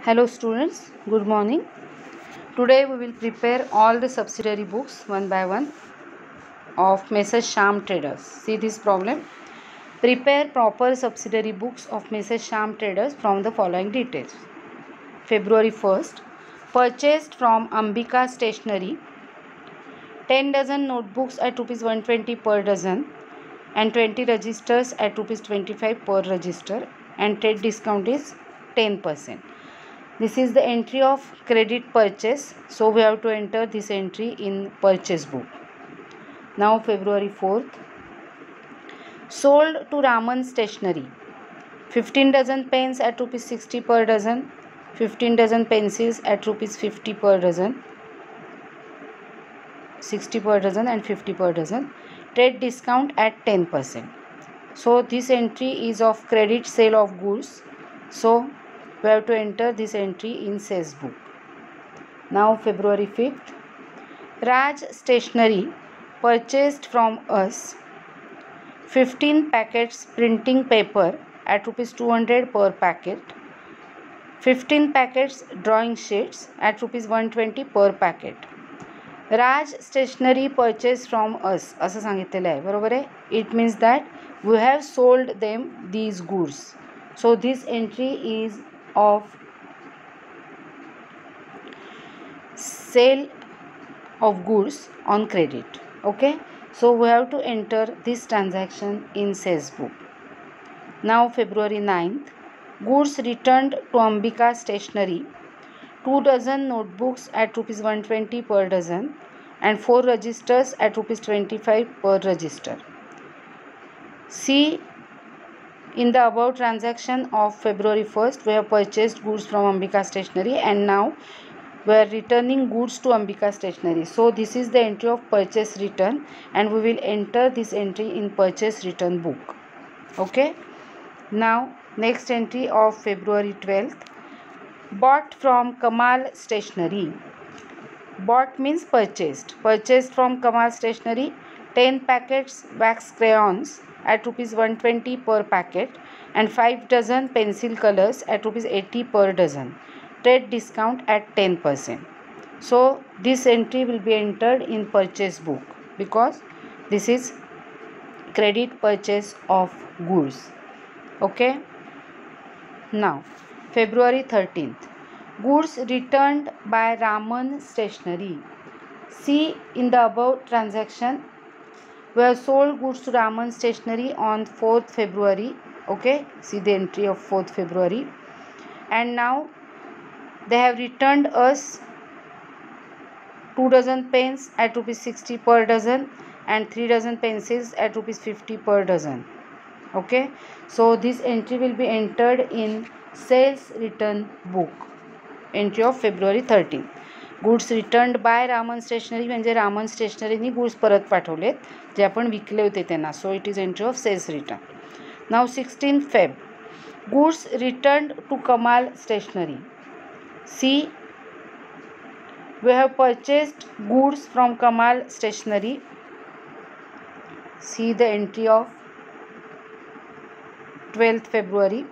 Hello students, good morning. Today we will prepare all the subsidiary books one by one of Messrs. Shyam Traders. See this problem. Prepare proper subsidiary books of Messrs. Shyam Traders from the following details. February 1st, purchased from Ambika Stationery 10 dozen notebooks at Rs 120 per dozen and 20 registers at Rs 25 per register, and trade discount is 10%. This is the entry of credit purchase, so we have to enter this entry in purchase book. Now February 4th, sold to Raman Stationery 15 dozen pens at Rs 60 per dozen, 15 dozen pencils at Rs 50 per dozen, 60 per dozen and 50 per dozen, trade discount at 10%. So this entry is of credit sale of goods, so we have to enter this entry in sales book. Now February 5th, Raj Stationery purchased from us 15 packets printing paper at Rs 200 per packet, 15 packets drawing sheets at Rs 120 per packet. Raj Stationery purchased from us असं सांगितलेलं आहे, बरोबर आहे. It means that we have sold them these goods. So this entry is of sale of goods on credit. Okay, so we have to enter this transaction in sales book. Now February 9th, goods returned to Ambika Stationery 2 dozen notebooks at Rs 120 per dozen and 4 registers at Rs 25 per register. See, in the above transaction of February 1st, we have purchased goods from Ambika Stationery and now we are returning goods to Ambika Stationery. So this is the entry of purchase return and we will enter this entry in purchase return book. Okay. Now next entry of February 12th, bought from Kamal Stationery. Bought means purchased. Purchased from Kamal Stationery 10 packets wax crayons at Rs 120 per packet and 5 dozen pencil colors at Rs 80 per dozen. Trade discount at 10%. So this entry will be entered in purchase book because this is credit purchase of goods. Okay. Now February 13th, goods returned by Raman Stationery. See, in the above transaction, we have sold goods to Raman Stationery on 4th February. Okay, see the entry of 4th February. And now they have returned us 2 dozen pens at Rs 60 per dozen and 3 dozen pencils at Rs 50 per dozen. Okay, so this entry will be entered in sales return book. Entry of February 13. Goods returned by Raman stationery म्हणजे Raman स्टेशनरीनी goods परत पाठवलेत जे आपण विकले होते त्यांना. So it is entry of sales return. Now 16 Feb, goods returned to Kamal stationery. See, we have purchased goods from Kamal stationery. See the entry of 12th February,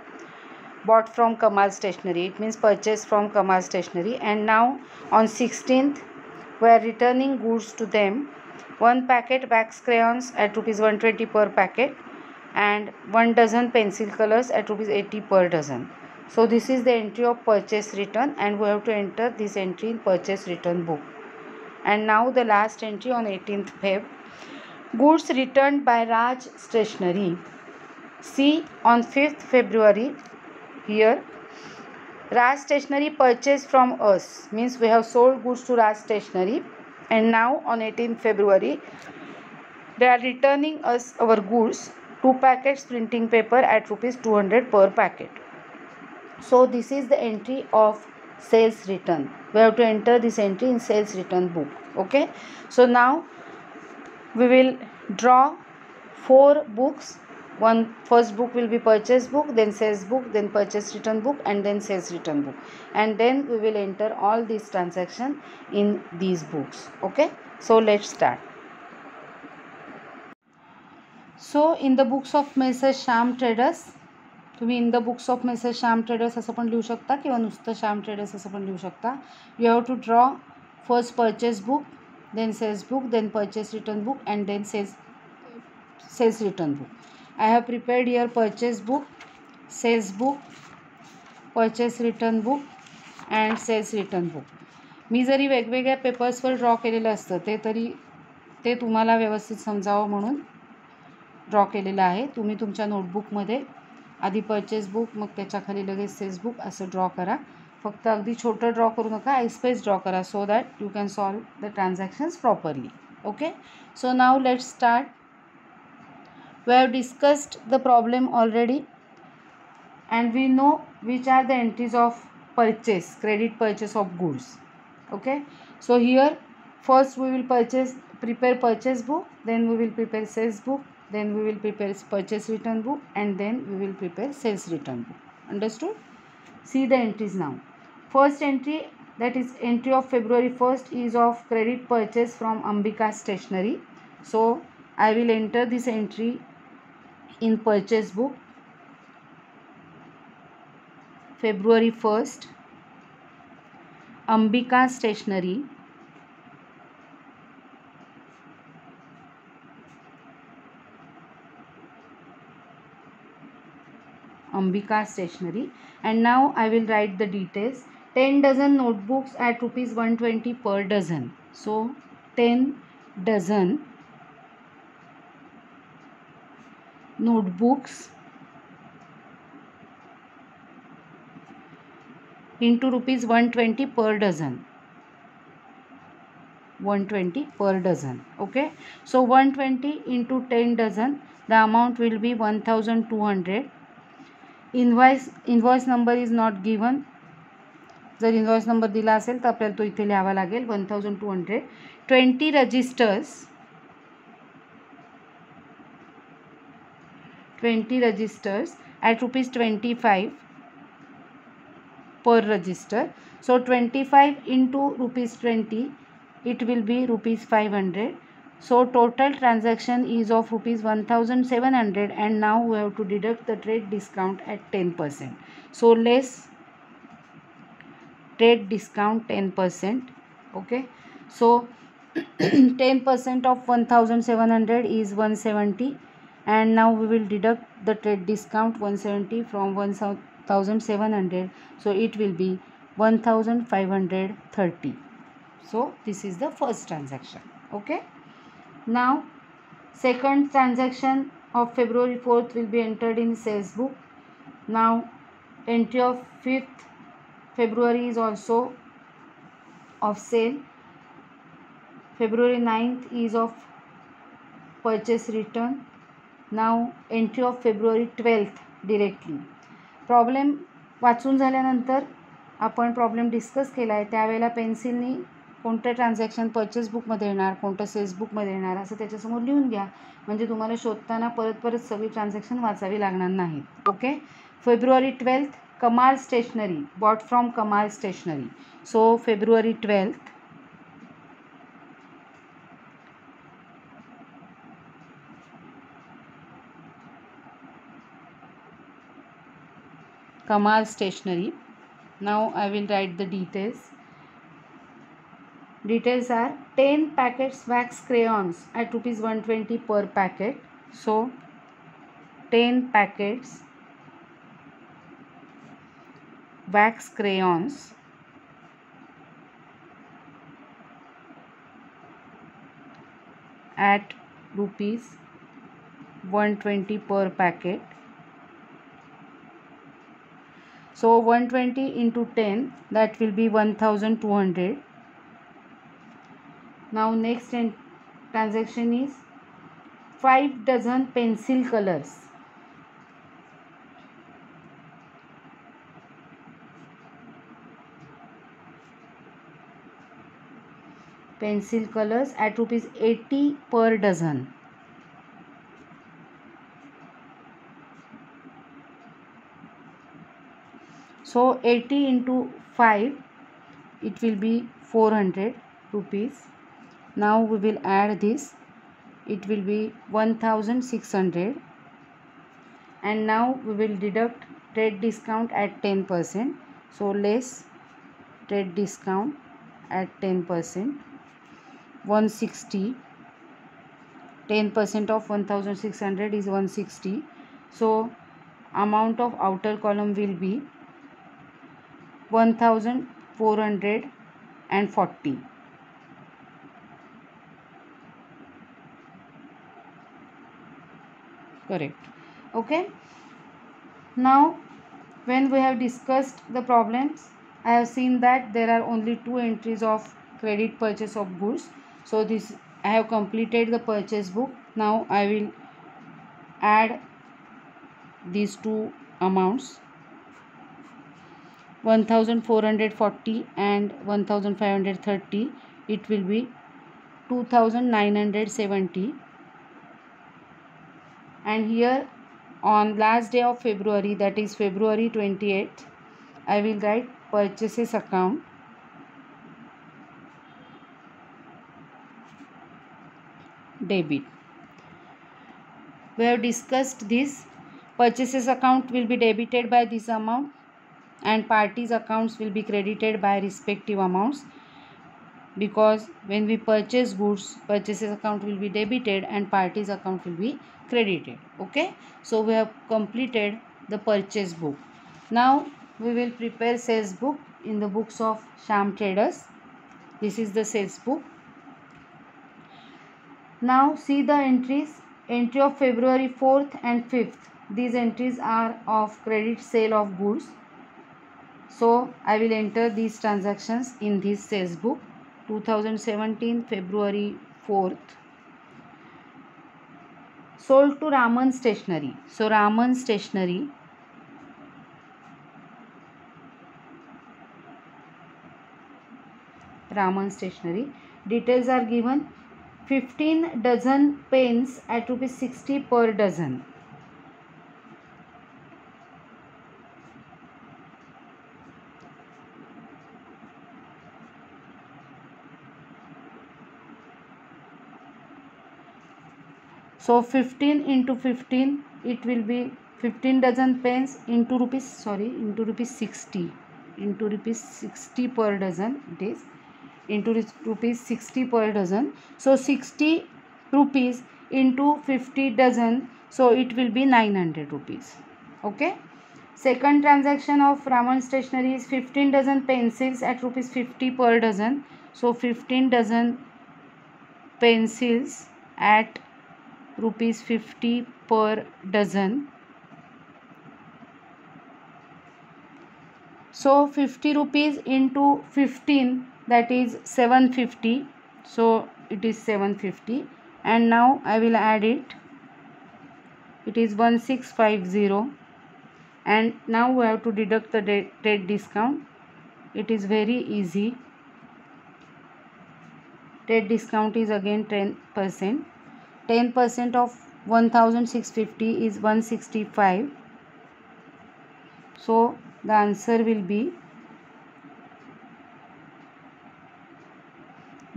bought from Kamal Stationery. It means purchased from Kamal Stationery. And now on 16th, we are returning goods to them. 1 packet wax crayons at Rs 120 per packet and 1 dozen pencil colors at Rs 80 per dozen. So this is the entry of purchase return and we have to enter this entry in purchase return book. And now the last entry on 18th Feb, goods returned by Raj Stationery. See, on 5th February, here Raj Stationery purchased from us, means we have sold goods to Raj Stationery, and now on 18th February they are returning us our goods, 2 packets printing paper at Rs 200 per packet. So this is the entry of sales return. We have to enter this entry in sales return book. Okay, so now we will draw 4 books. First book will be purchase book, then sales book, then purchase return book, and then sales return book, and then we will enter all these transactions in these books. Okay, so let's start. So in the books of Messrs. Shyam Traders, तुम्ही in the books of message Shyam traders असं पण लिहू शकता किंवा नुसतं Shyam traders असं पण लिहू शकता. You have to draw first purchase book, then sales book, then purchase return book, and then sales return book. I have prepared here purchase book, sales book, purchase return book and sales return book. मी जरी वेगवेगळ्या पेपर्सवर draw केलेलं असतं ते तुम्हाला व्यवस्थित समजावं म्हणून draw केलेलं आहे. तुम्ही तुमच्या नोटबुकमध्ये आधी परचेस बुक, मग त्याच्याखाली लगेच सेल्स बुक असं ड्रॉ करा. फक्त अगदी छोटं ड्रॉ करू नका, आयस्पेस ड्रॉ करा so that you can solve the transactions properly. Okay, so now let's start. We have discussed the problem already and we know which are the entries of purchase, credit purchase of goods. Okay, so here first we will prepare purchase book, then we will prepare sales book, then we will prepare purchase return book, and then we will prepare sales return book. Understood? See the entries now. First entry, that is entry of February 1st, is of credit purchase from Ambika Stationery. So I will enter this entry in purchase book. February 1st, Ambika Stationery, and now I will write the details. 10 dozen notebooks at rupees 120 per dozen. So 10 dozen notebooks into rupees 120 per dozen. 120 per dozen. Okay, so 120 into 10 dozen, the amount will be 1200. Invoice number is not given. जर invoice number दिला असेल तर आपल्याला तो इथे लिहावा लागेल. 1200. 20 registers, 20 registers at rupees 25 per register. So 25 into rupees 20, it will be rupees 500. So total transaction is of rupees 1700, and now we have to deduct the trade discount at 10%. So less trade discount 10%. Okay, so 10% of 1700 is 170, and now we will deduct the trade discount 170 from 1700, so it will be 1530. So this is the first transaction. Okay, now second transaction of February 4th will be entered in sales book. Now entry of 5th February is also of sale. February 9th is of purchase return. Now entry of February 12th directly. Problem वाचून झाल्यानंतर आपण problem discuss केला आहे त्यावेळेला पेन्सिलनी कोणतं transaction purchase बुकमध्ये येणार, कोणतं सेल्स बुकमध्ये येणार असं त्याच्यासमोर लिहून घ्या, म्हणजे तुम्हाला शोधताना परत सगळी ट्रान्झॅक्शन वाचावी लागणार नाहीत. Okay, February 12th, Kamal Stationery, bought from Kamal Stationery. So February 12th, Kamal Stationery. Now I will write the details. Details are 10 packets wax crayons at rupees 120 per packet. So 10 packets wax crayons at rupees 120 per packet. So 120 into 10, that will be 1200. Now next transaction is 5 dozen pencil colors. Pencil colors at rupees 80 per dozen. So 80 into 5, it will be 400 rupees. Now we will add this, it will be 1600. and now we will deduct trade discount at 10%. So less trade discount at 10%, 160. 10% of 1600 is 160. So amount of outer column will be 1440. Correct. Okay. Now when we have discussed the problems, I have seen that there are only two entries of credit purchase of goods. So this I have completed the purchase book. Now I will add these two amounts, 1440 and 1530. It will be 2970. And here on last day of February, that is February 28th, I will write purchases account, debit. We have discussed this. Purchases account will be debited by this amount and parties accounts will be credited by respective amounts, because when we purchase goods, purchases account will be debited and parties account will be credited. Okay, so we have completed the purchase book. Now we will prepare sales book in the books of Shyam Traders. This is the sales book. Now see the entries. Entry of February 4th and 5th. These entries are of credit sale of goods. So I will enter these transactions in this sales book. 2017 February 4th. Sold to Raman Stationery. So Raman Stationery, details are given. 15 dozen pens at rupees 60 per dozen. So 15 into 15, it will be 15 dozen pens into rupees 60, into rupees 60 per dozen. It is into rupees 60 per dozen. So 60 rupees into 50 dozen, so it will be 900 rupees. Okay. Second transaction of Raman Stationery is 15 dozen pencils at rupees 50 per dozen. So 15 dozen pencils at rupees 50 per dozen. So 50 rupees into 15, that is 750. So it is 750, and now I will add it. It is 1650, and now we have to deduct the trade discount. It is very easy. Trade discount is again 10%. 10% of 1650 is 165. So the answer will be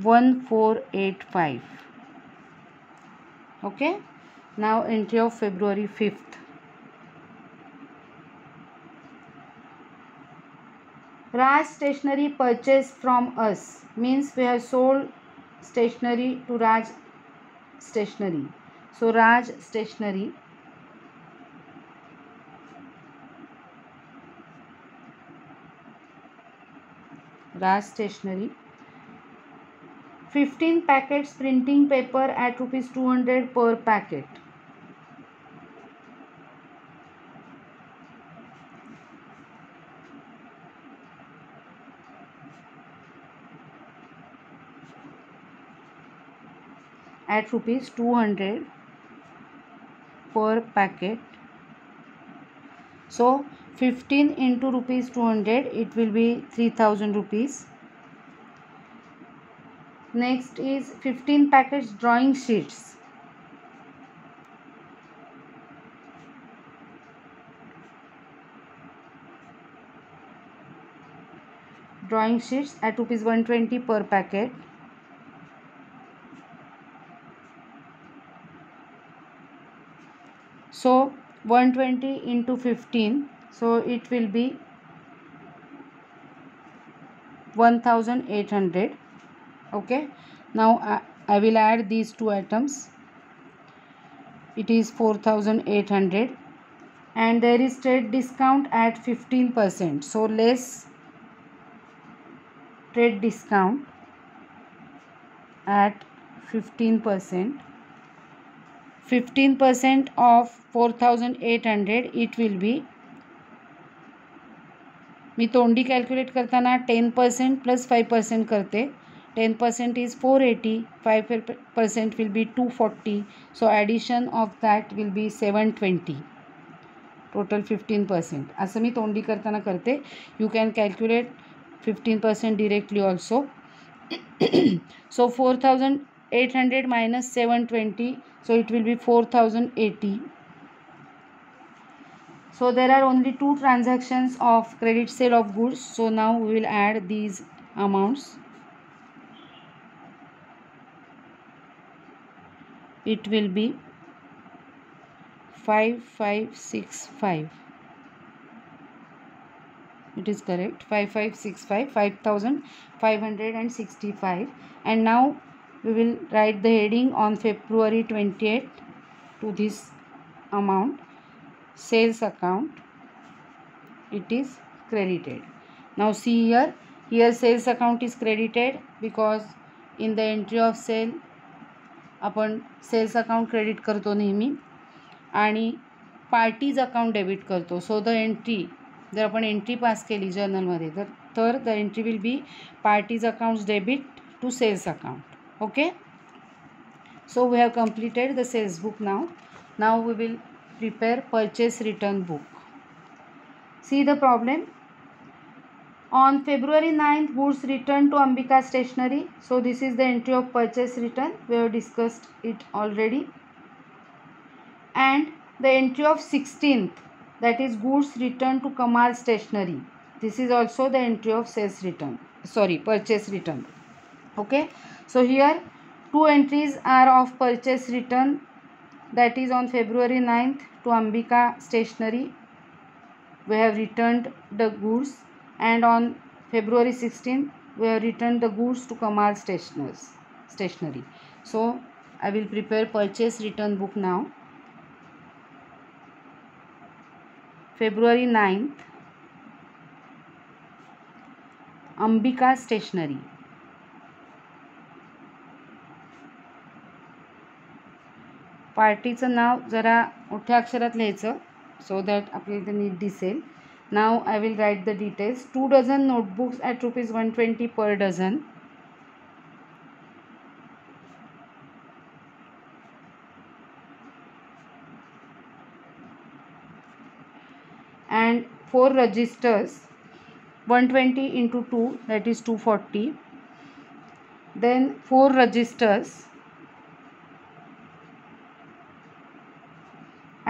1485. Okay. Now entry of February 5th. Raj Stationery purchased from us, means we have sold stationery to Raj Stationery. So Raj Stationery, Raj Stationery, 15 packets printing paper at rupees 200 per packet. At rupees 200 per packet. So 15 into rupees 200, it will be 3000 rupees. Next is 15 packets drawing sheets. Drawing sheets at rupees 120 per packet. So 120 into 15, so it will be 1800. Okay, now I will add these two items. It is 4800, and there is trade discount at 15%, so less trade discount at 15%. 15% of 4800, it will be, मी तोंडी calculate करताना 10% plus 5% करते. 10% is 480, 5% will be 240, so addition of that will be 720, total 15%. असं मी तोंडी करताना करते. You can calculate 15% directly also. So 4800 minus 720, so it will be 4080. So there are only two transactions of credit sale of goods. So now we will add these amounts. It will be 5565. It is correct. 5565, 5565. And now we will write the heading on February 28th to this amount. Sales account, it is credited. Now see here sales account is credited because in the entry of sale आपण sales account credit करतो नेहमी, आणि parties account debit करतो. So the entry, जर आपण entry पास केली जर्नलमध्ये तर the entry will be party's accounts debit to sales account. Okay, so we have completed the sales book. Now we will prepare purchase return book. See the problem. On February 9th, goods returned to Ambika Stationery. So this is the entry of purchase return. We have discussed it already. And the entry of 16th, that is goods returned to Kamal Stationery. This is also the entry of sales return. Sorry, purchase return. Okay. So here two entries are of purchase return. That is on February 9th to Ambika Stationery, we have returned the goods, and on February 16th we have returned the goods to Kamal Stationery. So I will prepare purchase return book now. February 9th, Ambika Stationery. पार्टीचं नाव जरा मोठ्या अक्षरात लिहायचं so that आपल्याला इथे नीट दिसेल. Now I will write the details. 2 dozen notebooks at ₹120 per dozen. and 4 registers, 120 into 2, that is 240. Then 4 registers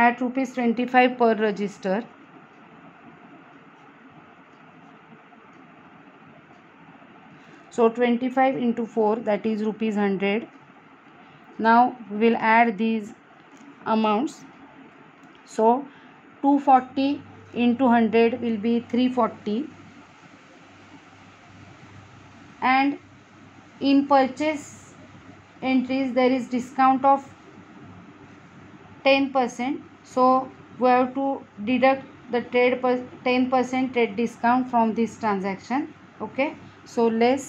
at ₹25 per register. So 25 into 4, that is ₹100. Now we will add these amounts. So 240 into 100 will be 340. And in purchase entries there is discount of 10%. So we have to deduct the 10% trade discount from this transaction. Okay, so less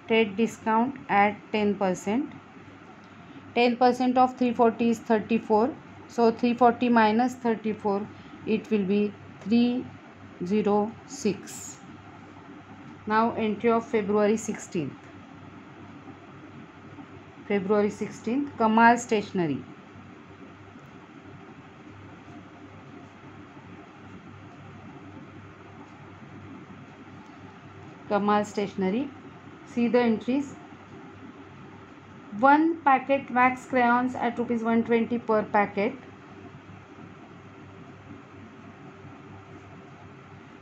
trade discount at 10%. 10% of 340 is 34. So 340 minus 34, it will be 306. Now entry of February 16th. February 16th, Kamal Stationery. Kamal Stationery. See the entries. 1 packet wax crayons at ₹120 per packet.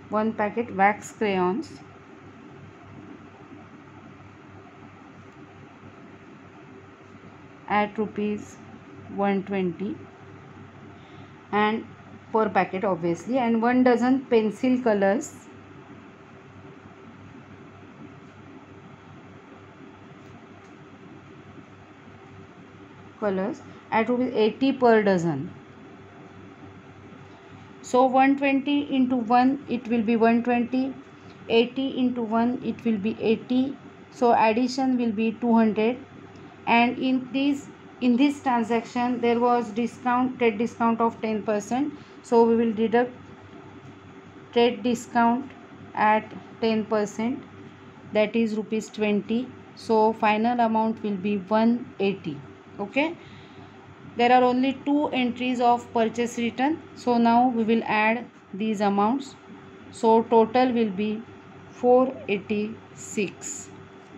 1 packet wax crayons at ₹120. 120 and per packet obviously, and 1 dozen pencil colors, at rupees 80 per dozen. So 120 into 1 it will be 120, 80 into 1 it will be 80, so addition will be 200. And in this transaction there was trade discount of 10%, so we will deduct trade discount at 10%, that is rupees 20. So final amount will be 180. Okay, there are only 2 entries of purchase return, so now we will add these amounts. So total will be 486,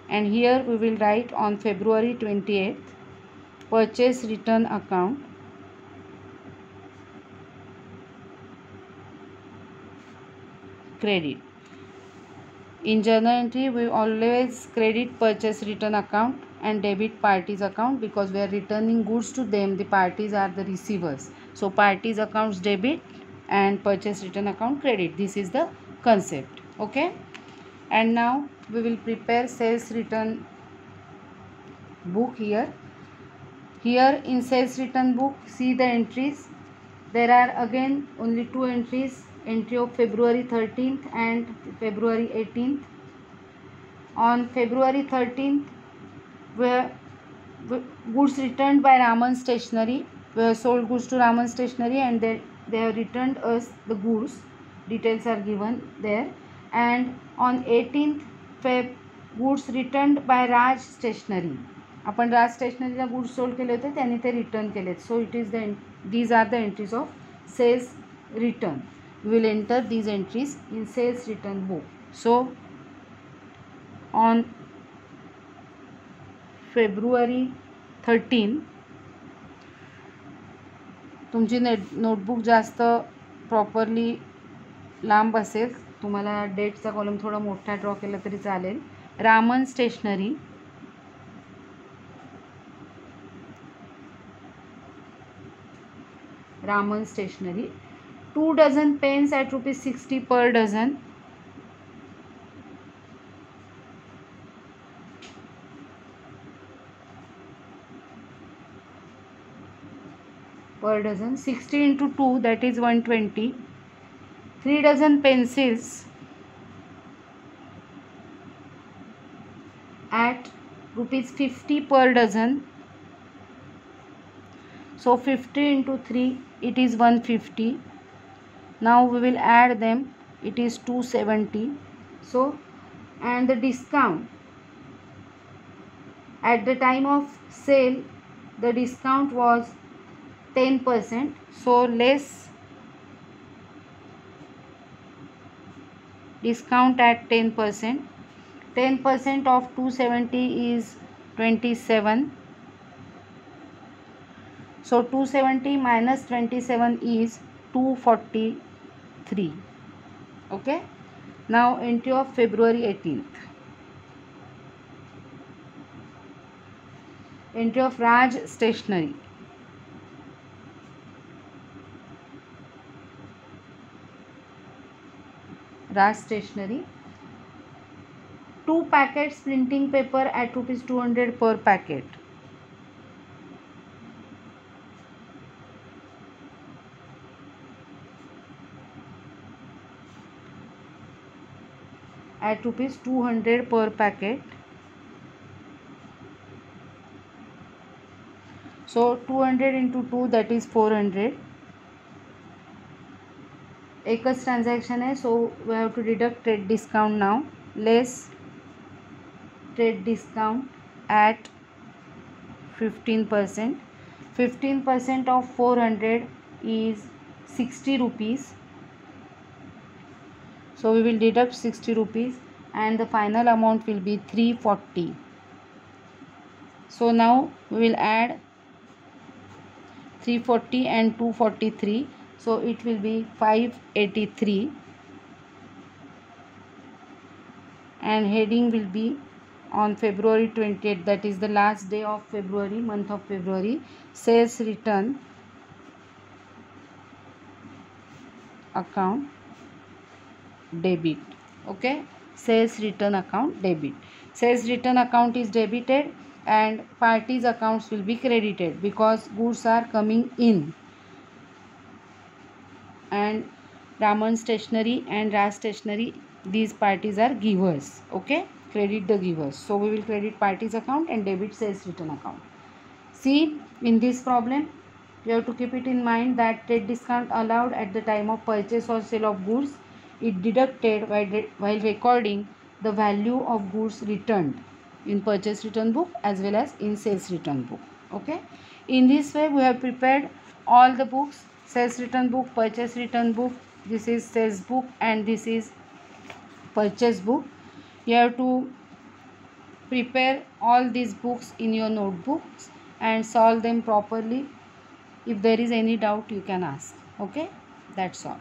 and here we will write on February 28th purchase return account credit. In journal entry we always credit purchase return account and debit parties account, because we are returning goods to them, the parties are the receivers. So parties accounts debit and purchase return account credit, this is the concept. Okay, and now we will prepare sales return book. Here in sales return book, see the entries. There are again only 2 entries, entry of February 13th and February 18th. On February 13th, where goods returned by Raman Stationery, we have sold goods to Raman Stationery and they have returned us the goods, details are given there. And on 18th Feb, goods returned by Raj Stationery, आपण राज स्टेशनरीला goods sold केले होते, त्यांनी ते return केलेत. सो it is these are the entries of sales return. We will enter these entries in sales return book. So on February 13 तुमची notebook जास्त properly लांब असेल, तुम्हाला डेटचा कॉलम थोडा मोठा ड्रॉ केला तरी चालेल. Raman stationery, Raman Stationery, 2 dozen pens at rupees 60 per dozen. Per dozen, 60 into 2, that is 120. 3 dozen pencils at rupees 50 per dozen. So 50 into 3, it is 150. Now we will add them, it is 270. So, and the discount at the time of sale, the discount was 10%. So less discount at 10%. 10% of 270 is 27. So 270 minus 27 is 243. Okay, now entry of February 18th. Entry of Raj Stationery. Raj Stationery, 2 packets printing paper at rupees 200 per packet. At rupees 200 per packet. So 200 into 2, that is 400. एकच transaction है, so we have to deduct trade discount now. Less trade discount at 15%. 15% of 400 is 60 rupees. So we will deduct 60 rupees and the final amount will be 340. So now we will add 340 and 243. So it will be 583 and heading will be on February 28th, that is the last day of February, month of February, sales return account debit. Okay, sales return account debit. Sales return account is debited and parties accounts will be credited because goods are coming in, and Raman Stationery and Raj Stationery, these parties are givers. Okay, credit the givers. So we will credit parties account and debit sales return account. See, in this problem you have to keep it in mind that trade discount allowed at the time of purchase or sale of goods, it deducted while recording the value of goods returned in purchase return book as well as in sales return book. Okay, in this way we have prepared all the books: sales return book, purchase return book, this is sales book and this is purchase book. You have to prepare all these books in your notebooks and solve them properly. If there is any doubt, you can ask. Okay, that's all.